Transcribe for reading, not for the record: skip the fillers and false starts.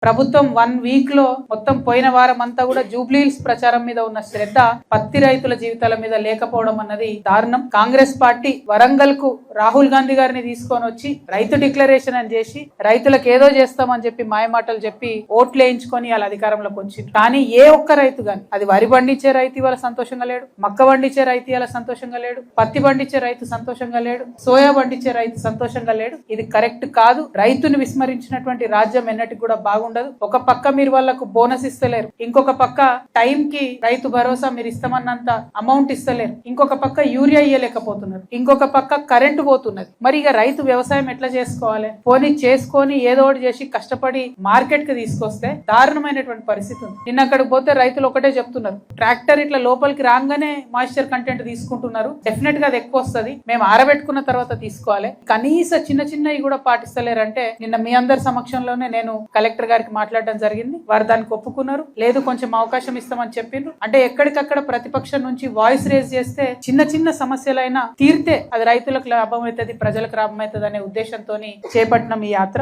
ప్రభుత్వం 1 వీక్ లో మొత్తం పోయిన వారం అంతా కూడా జూబ్లీహిల్స్ ప్రచారం మీద ఉన్న శ్రద్ధ పత్తి రైతుల జీవితాల మీద లేకపోవడం అన్నది దారుణం. కాంగ్రెస్ పార్టీ వరంగల్ కు రాహుల్ గాంధీ గారిని తీసుకొని వచ్చి రైతు డిక్లరేషన్ అని చేసి రైతులకు ఏదో చేస్తామని చెప్పి మాయమాటలు చెప్పి ఓట్లు వేయించుకొని వాళ్ళ అధికారంలోకి వచ్చింది. కానీ ఏ ఒక్క రైతు గాని, అది వరి పండించే రైతు ఇవాళ సంతోషంగా లేడు, మక్క పండించే రైతు ఇవాళ సంతోషంగా లేడు, పత్తి పండించే రైతు సంతోషంగా లేడు, సోయా పండించే రైతు సంతోషంగా లేడు. ఇది కరెక్ట్ కాదు. రైతుని విస్మరించినటువంటి రాజ్యం ఎన్నటికి కూడా బాగుండదు. ఒక పక్క మీరు వాళ్ళకు బోనస్ ఇస్తలేరు, ఇంకొక పక్క టైం కి రైతు భరోసా మీరు ఇస్తామన్నంత అమౌంట్ ఇస్తలేరు, ఇంకొక పక్క యూరియా ఇయ్యలేకపోతున్నారు, ఇంకొక పక్క కరెంటు పోతున్నది. మరి ఇక రైతు వ్యవసాయం ఎట్లా చేసుకోవాలి? పోనీ చేసుకొని ఏదో ఒకటి చేసి కష్టపడి మార్కెట్ కి తీసుకొస్తే దారుణమైనటువంటి పరిస్థితి ఉంది. నిన్న అక్కడికి పోతే రైతులు ఒకటే చెప్తున్నారు, ట్రాక్టర్ ఇట్లా లోపలికి రాగానే మాయిశ్చర్ కంటెంట్ తీసుకుంటున్నారు, డెఫినెట్ గా అది ఎక్కువ వస్తుంది, మేము ఆరబెట్టుకున్న తర్వాత తీసుకోవాలి. కనీస చిన్న చిన్నవి కూడా పాటిస్తలేరంటే నిన్న మీ అందరి సమక్షంలోనే నేను కలెక్టర్ గారికి మాట్లాడడం జరిగింది. వారు దానికి ఒప్పుకున్నారు. లేదు కొంచెం అవకాశం ఇస్తామని చెప్పిండ్రు. అంటే ఎక్కడికక్కడ ప్రతిపక్షం నుంచి వాయిస్ రేజ్ చేస్తే చిన్న చిన్న సమస్యలైనా తీరితే అది రైతులకు లాభం అవుతుంది, ప్రజలకు లాభం అవుతుంది అనే ఉద్దేశంతో చేపట్టిన ఈ యాత్ర.